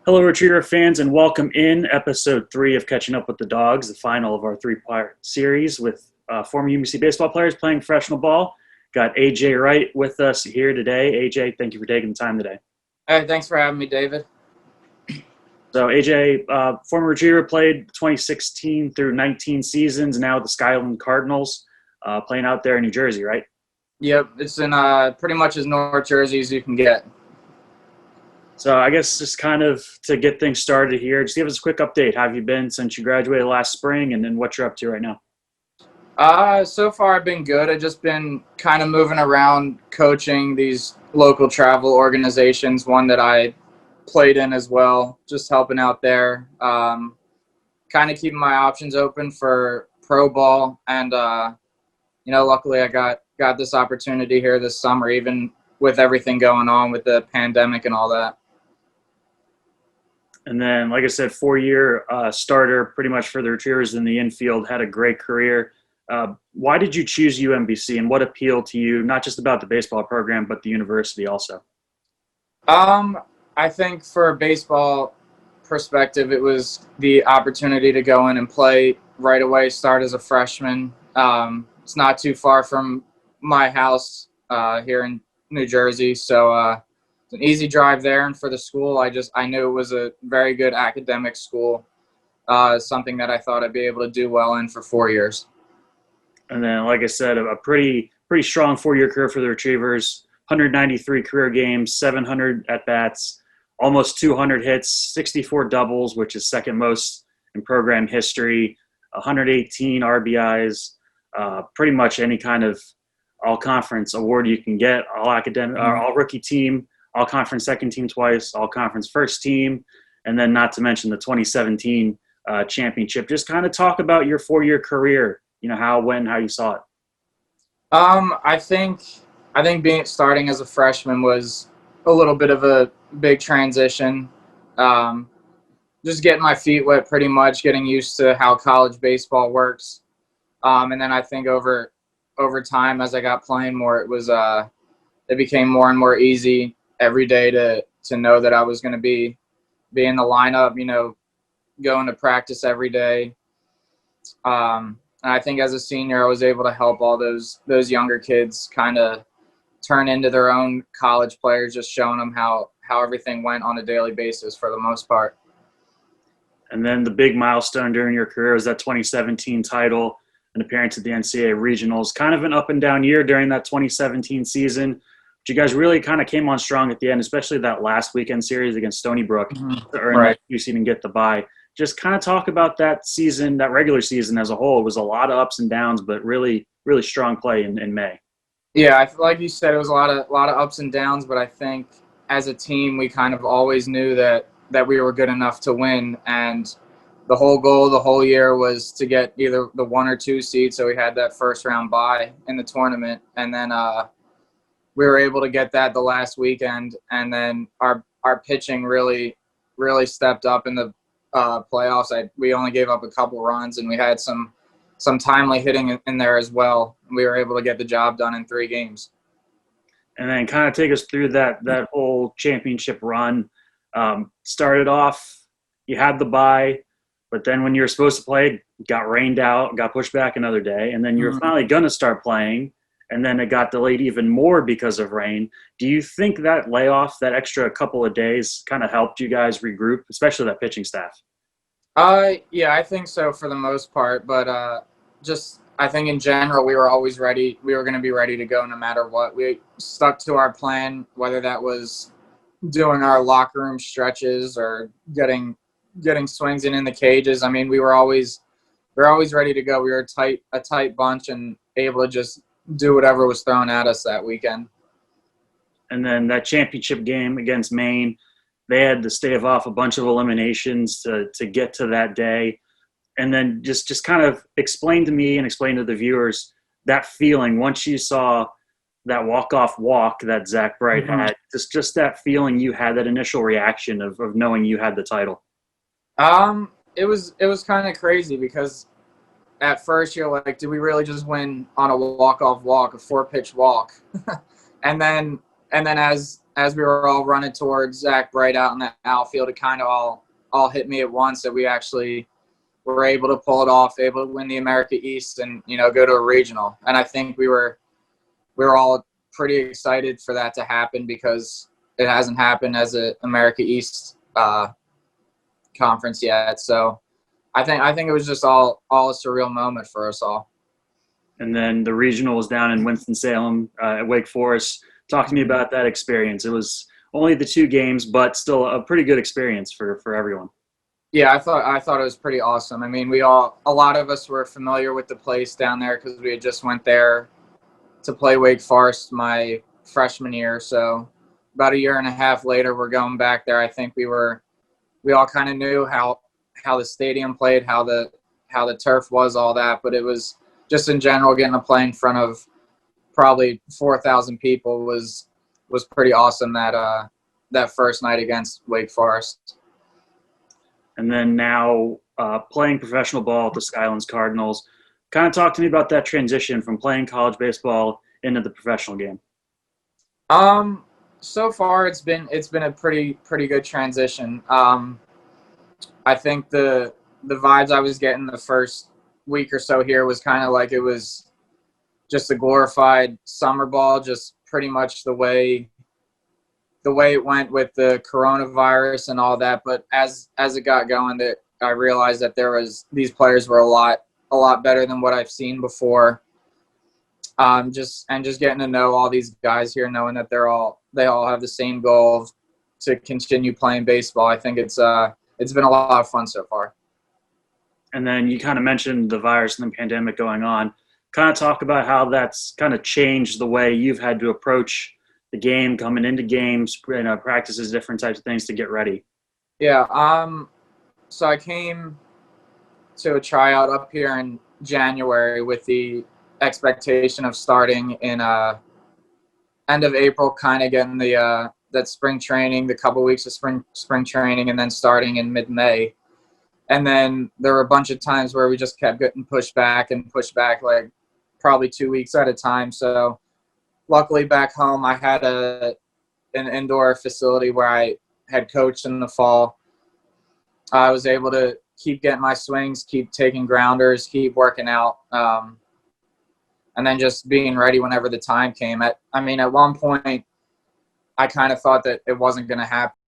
Hello, Retriever fans, and welcome in episode 3 of Catching Up with the Dawgs, the final of our three-part series with former UMBC baseball players playing professional ball. Got AJ Wright with us here today. AJ, thank you for taking the time today. Hey, thanks for having me, David. So, AJ, former Retriever, played 2016 through 19 seasons, now with the Skyland Cardinals, playing out there in New Jersey, right? Yep, it's in pretty much as North Jersey as you can get. So I guess just kind of to get things started here, just give us a quick update. How have you been since you graduated last spring, and then what you're up to right now? So far I've been good. I've just been kind of moving around coaching these local travel organizations, one that I played in as well, just helping out there. Kind of keeping my options open for pro ball, and luckily I got this opportunity here this summer, even with everything going on with the pandemic and all that. And then, like I said, 4-year starter pretty much for the Retrievers in the infield, had a great career. Why did you choose UMBC, and what appealed to you, not just about the baseball program, but the university also? I think for a baseball perspective, it was the opportunity to go in and play right away, start as a freshman. It's not too far from my house here in New Jersey, so it's an easy drive there. And for the school, I knew it was a very good academic school, something that I thought I'd be able to do well in for 4 years. And then, like I said, a pretty strong 4-year career for the Retrievers. 193 career games, 700 at bats, almost 200 hits, 64 doubles, which is second most in program history. 118 RBIs. Pretty much any kind of all-conference award you can get. All academic, all rookie team, all conference second team twice, all conference first team, and then not to mention the 2017 championship. Just kind of talk about your 4-year career. You know, how you saw it. I think starting as a freshman was a little bit of a big transition. Just getting my feet wet, pretty much getting used to how college baseball works. And then I think over time, as I got playing more, it became more and more easy every day to know that I was going to be in the lineup. You know, going to practice every day. And I think as a senior, I was able to help all those younger kids kind of turn into their own college players, just showing them how everything went on a daily basis for the most part. And then the big milestone during your career was that 2017 title, an appearance at the NCAA regionals. Kind of an up and down year during that 2017 season. But you guys really kind of came on strong at the end, especially that last weekend series against Stony Brook to earn that 2 seed and get the bye. Just kind of talk about that season, that regular season as a whole. It was a lot of ups and downs, but really, really strong play in May. Yeah, like you said, it was a lot of ups and downs, but I think as a team, we kind of always knew that we were good enough to win. And the whole goal the whole year was to get either the 1 or 2 seed. So we had that first round bye in the tournament. And then we were able to get that the last weekend. And then our pitching really, really stepped up in the playoffs. We only gave up a couple runs, and we had some timely hitting in there as well. We were able to get the job done in 3 games. And then kind of take us through that whole championship run. Started off, you had the bye, but then when you were supposed to play, got rained out, got pushed back another day, and then you were finally going to start playing, and then it got delayed even more because of rain. Do you think that layoff, that extra couple of days, kind of helped you guys regroup, especially that pitching staff? Yeah, I think so for the most part, but I think in general we were always ready. We were going to be ready to go no matter what. We stuck to our plan, whether that was doing our locker room stretches or getting swings in the cages. I mean, we were always ready to go. We were a tight bunch and able to just do whatever was thrown at us that weekend. And then that championship game against Maine, they had to stave off a bunch of eliminations to get to that day. And then just kind of explain to me and explain to the viewers that feeling once you saw that walk-off walk that Zach Bright had, just that feeling you had, that initial reaction of knowing you had the title. It was kind of crazy because at first you're like, did we really just win on a walk-off walk, a 4-pitch walk? and then as as we were all running towards Zach Wright out in the outfield, it kind of all hit me at once that we actually were able to pull it off, able to win the America East and, go to a regional. And I think we were all pretty excited for that to happen because it hasn't happened as a America East conference yet. So I think it was just all a surreal moment for us all. And then the regional was down in Winston-Salem at Wake Forest. Talk to me about that experience. It was only the 2 games, but still a pretty good experience for everyone. Yeah, I thought it was pretty awesome. I mean, a lot of us were familiar with the place down there because we had just went there to play Wake Forest my freshman year. So about a year and a half later, we're going back there. I think we all kind of knew how the stadium played, how the turf was, all that. But it was just in general getting to play in front of probably 4,000 people was pretty awesome that first night against Wake Forest. And then now playing professional ball at the Skylands Cardinals. Kind of talk to me about that transition from playing college baseball into the professional game. So far it's been a pretty good transition. I think the vibes I was getting the first week or so here was kind of like it was just a glorified summer ball, just pretty much the way it went with the coronavirus and all that. But as it got going, that I realized that these players were a lot better than what I've seen before. Just getting to know all these guys here, knowing that they all have the same goal to continue playing baseball. I think it's been a lot of fun so far. And then you kind of mentioned the virus and the pandemic going on. Kind of talk about how that's kind of changed the way you've had to approach the game, coming into games, practices, different types of things to get ready. Yeah. So I came to a tryout up here in January with the expectation of starting in end of April, kind of getting that spring training, the couple weeks of spring training, and then starting in mid-May. And then there were a bunch of times where we just kept getting pushed back, like probably 2 weeks at a time. So luckily back home, I had an indoor facility where I had coached in the fall. I was able to keep getting my swings, keep taking grounders, keep working out, and then just being ready whenever the time came. At one point, I kind of thought that it wasn't going to happen